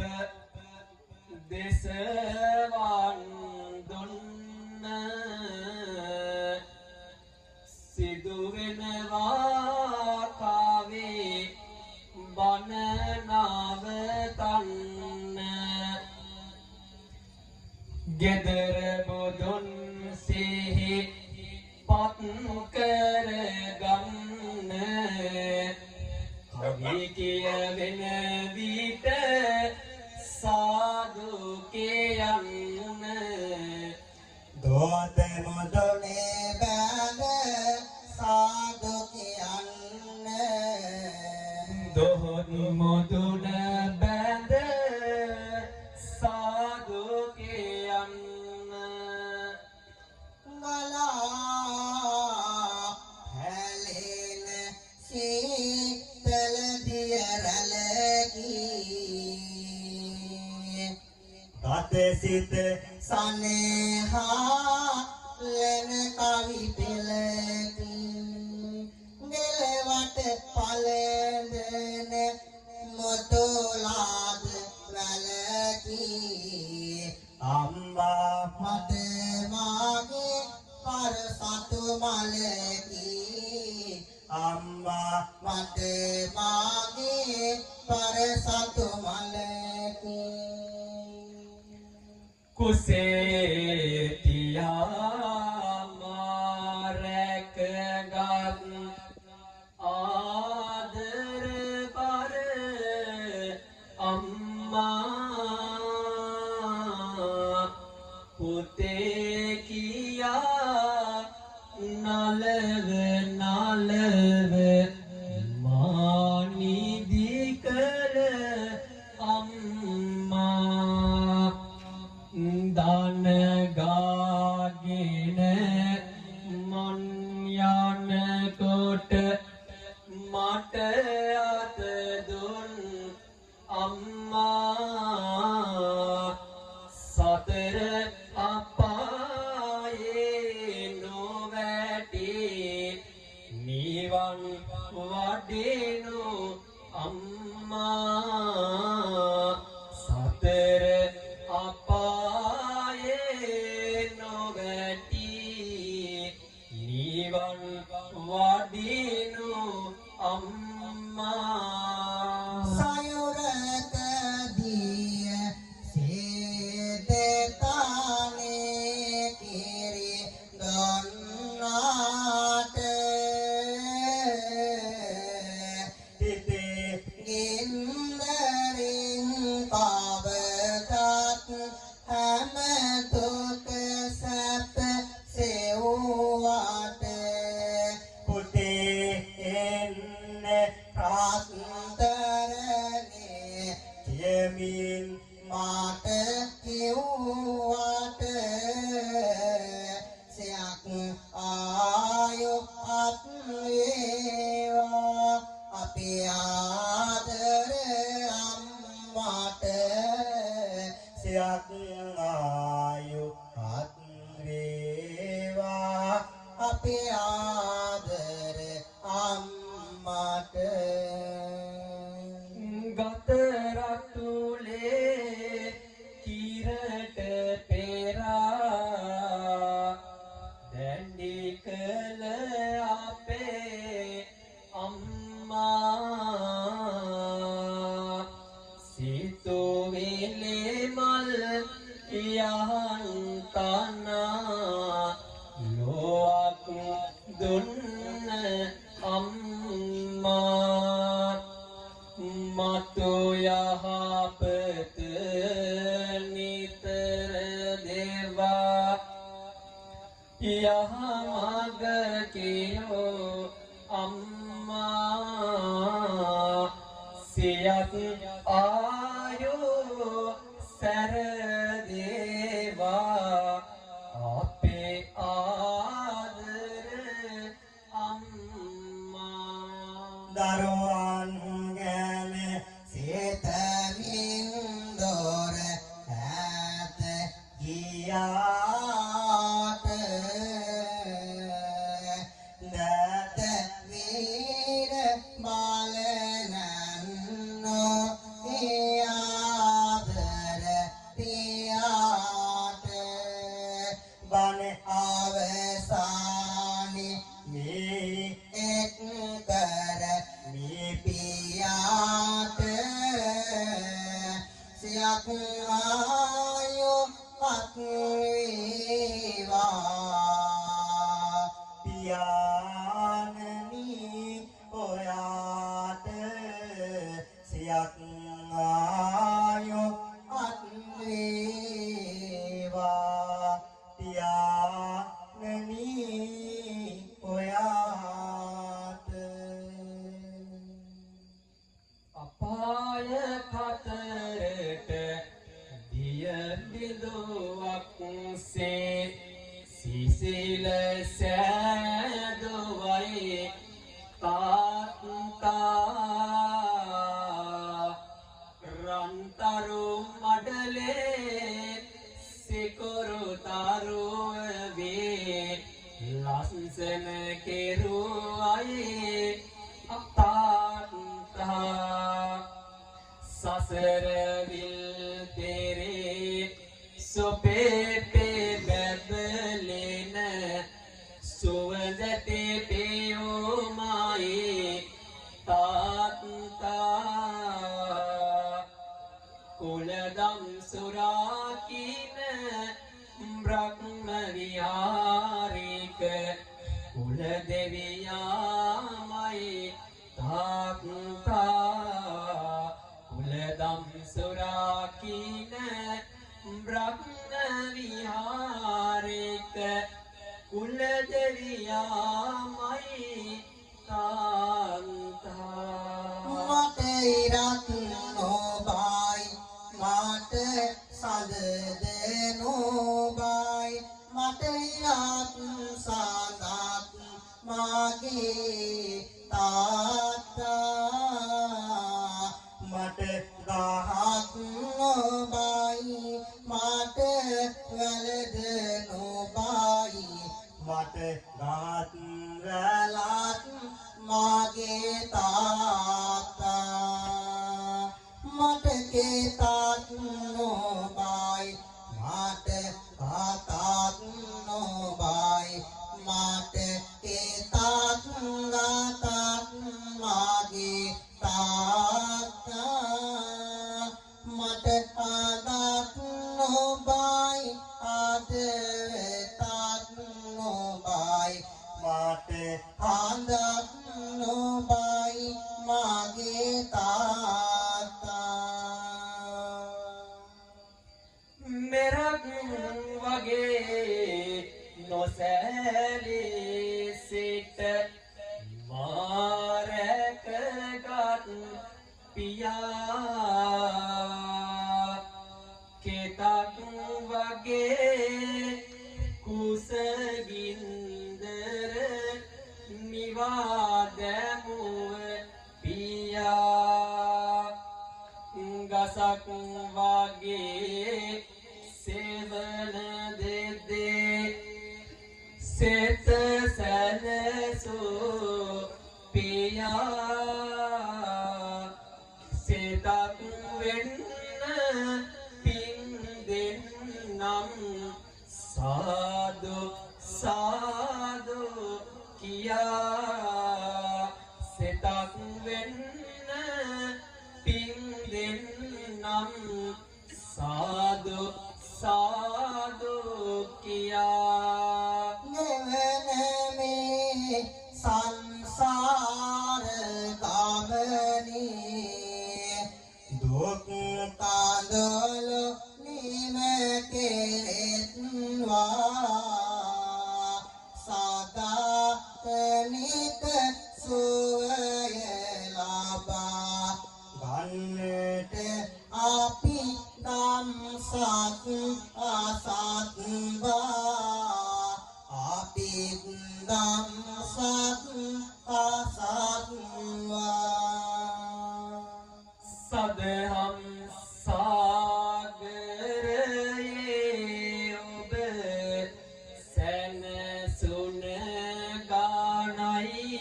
දෙසවන් දුන්න සිදුවෙනවා කාවේ බණ නවතන්න ගෙදර බුදුන් සිහි පත් කරගන්න කවි කියවෙන විට සාදු කියන්න දෝත මුදුනේ බැඳ සාදු කියන්න දොහොත් මුදුන බැඳ සාදු කියන්න සතසිත සනේහා ලෙන කවි පෙළකි නෙලවට පලඳන මොතෝලාද වැලකි අම්මා මට මාගේ පර සතු මලකි අම්මා මට මාගේ පර සතු මලකි කුසේ තියා මාරකගත් ආදර බර අම්මා පුතේ කියා නලව නලව මානිදි කර අම්මා දන ගාගෙන මන් යනකොට මට අත දුන් අම්මා සතර අපායේ නොවැටි නිවන් වඩිනු අම්මා සතර අපායේ නොවැටි නිවන් වඩිනු අම්මා සයුරකදී සේදතානේ කිරි දොන්නාට හිතේ ගින්දරින් පවගත් හැම දුක සැප සෙව්වාට පුතේ එන්න රාත්තරනේ කියමින් මාට කිව්වට සයක් ආයුපත් වේවා අපේ ආදර අම්මාට සියක් ආයුපත් වේවා අපේ ආදර අම්මාට ගත රතුලේ කිරට පෙරා දැන්ඩි කළ අපේ අම්මා සිතුවිලි මල් යහන් තනා ලොවක් දුන්න අම්මා මතු යහපත නිතර දේවා යහමග කියෝ අම්මා සියත් ආයෝ සැර දේවා අපේ ආදර අම්මා දරුවන් ගැන සිතමින් දොර ඈත ගියාට නැත වීර බලනන්නෝ ආදර පියාට බණ අවසානි මේ එක් කර පියාට සියක් ආයුපත් වේවා පියාණනි ඔයාට සියක් ආයුපත් වේවා පියාණනි ඔයාට අපාය කතරට දිය බිඳුවක් සේ සිසිල සෑදුවයි තාත්තා රන්තරු මඩලේ උසන කෙරුවයි අතාත්තා සසර විල් තෙරේ සොපේ බැබලෙන සුවඳතේ පෙයෝමයි තාත්තා කුලදම් සුරාකින බ්‍රහ්ම විහාරික කුල දෙවියාමයි තාත්තා කුලදම් සුරාකින බ්‍රහ්ම විහාරික කුල දෙවියාමයි තාත්තා මට ඉරක් නොබයි මට සඳ දෙනොබයි මට ඉරක් සඳත් මගේ තාත්තා මට ගහක් නොබයි මට වැලද නොබයි මට ගාත් වැලත් මගේ තාත්තා මට කේතත් නොබයි මට කාතත් නොබයි මට කේතත් ගාතත් මගේ තාත්තා මට ආදත් නොබයි ආද වෙතත් නොබයි මට ආදත් නොබයි මගේ තාත්තා මෙරක් වගේ නොසැලී සිට මාරකගත් පියා කෙතක් වගේ කුසගින්දර නිවා දැමුව පියා ගසක් වගේ සෙවන දෙදේ සෙත සැලසෝ පියා සෙතක් වෙන්න පින් දෙන්නම් සාදු සාදු කියා සෙතක් වෙන්න පින් දෙන්නම් සාදු සාදු කියා නෙවන මේ සංසාර ගමනේ දුක් කඳල නිම කෙරෙත්වා සදා නිත සුවය ලබා ගන්නට අපි දම්සත් අසත්වා අපි දම්සත් අසත්වා සදහම් සාගරයේ ඔබ සැනසුන ගානයි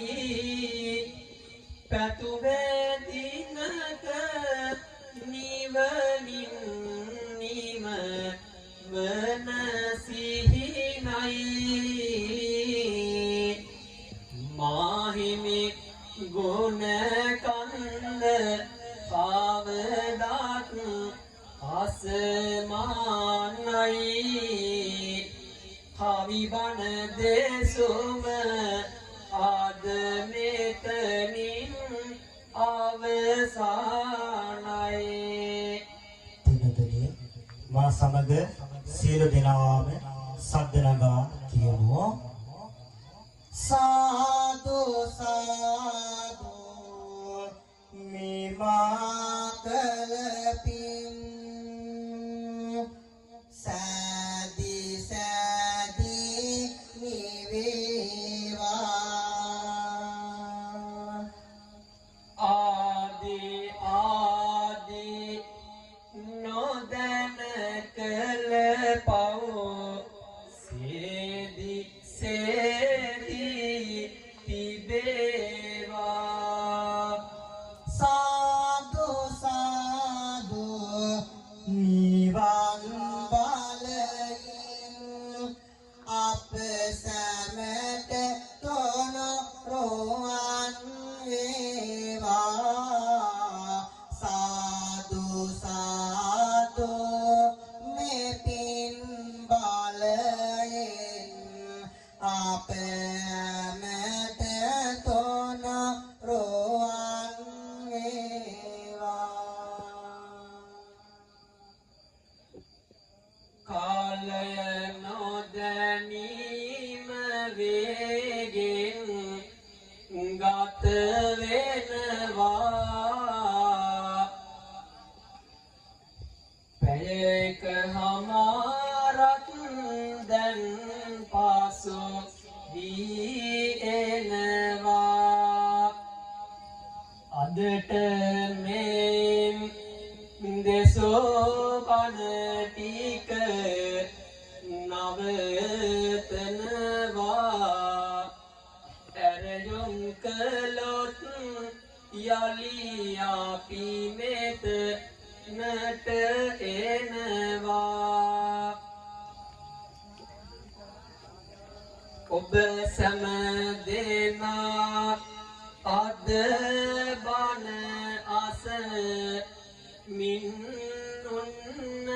පැතුවැදිනක නිවනින් නිම වන සිහිනයි මාහිමි ගුණ කන්ද පවදත් අසමානයි කවිබන දෙසුම ආද මෙතනින් අවසානයි දිනතුනේ මා සමග සියලු දෙනාම සද්ද නගා කියමු සාදු සාදු මෙමා කළ පින් සාදී සාදී නිවේවා ආදි ආදි නොදැන කළ පව් සේදි සේදි පැයක හමාරක් දැන් පාසු දී එනවා අදට මේ දෙසෝ බණ ටික නවතනවා ඇරයුම් කළොත් යලි අපි මෙත නට එනවා ඔබ සැම දෙනා අද බණ අස මින් උන්න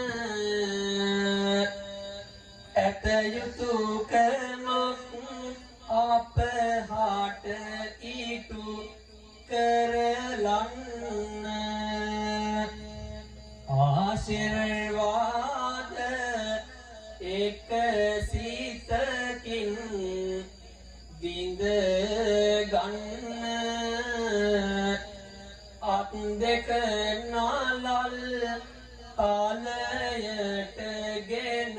ඇත යුතුයකමක් අප හට ඊටු කරලන්න ආශිර්වාද එක සිතකින් විඳ ගන්න අත් දෙක නාලල් කාලයට ගෙන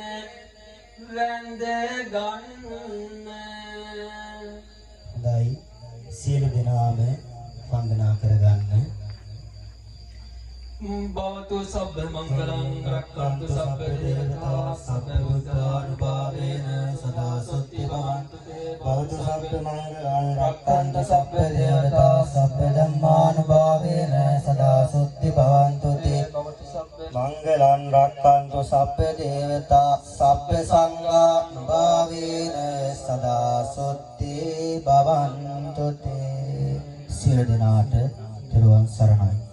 වැඳ ගන්න හොඳයි සියලු දෙනාම වන්දනා කරගන්න භවතු සබ්බ මංගලං රක්ඛන්තු සබ්බ දේවතා සබ්බ බුද්ධානුභාවේන සදා සොත්ති භවන්තු තේ භවතු සබ්බ මංගලං රක්ඛන්තු සබ්බ දේවතා සබ්බ ධම්මානුභාවේන සදා සොත්ති භවන්තු තේ භවතු සබ්බ මංගලං රක්ඛන්තු සබ්බ දේවතා සබ්බ සංඝානුභාවේන සදා සොත්ති භවන්තු තේ සියලු දෙනාට දරුවන් සරණයි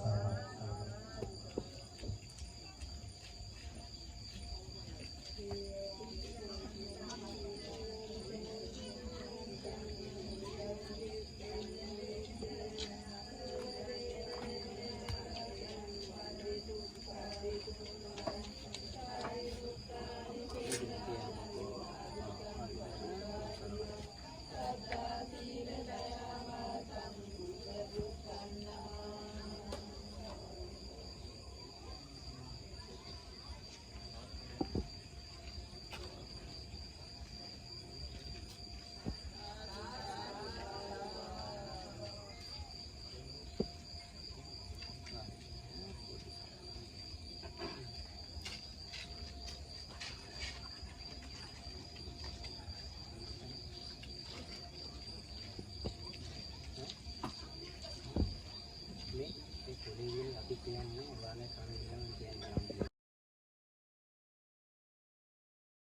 අපි කියන්නේ ඔයාලා කන ඉඳන් කියන්නේ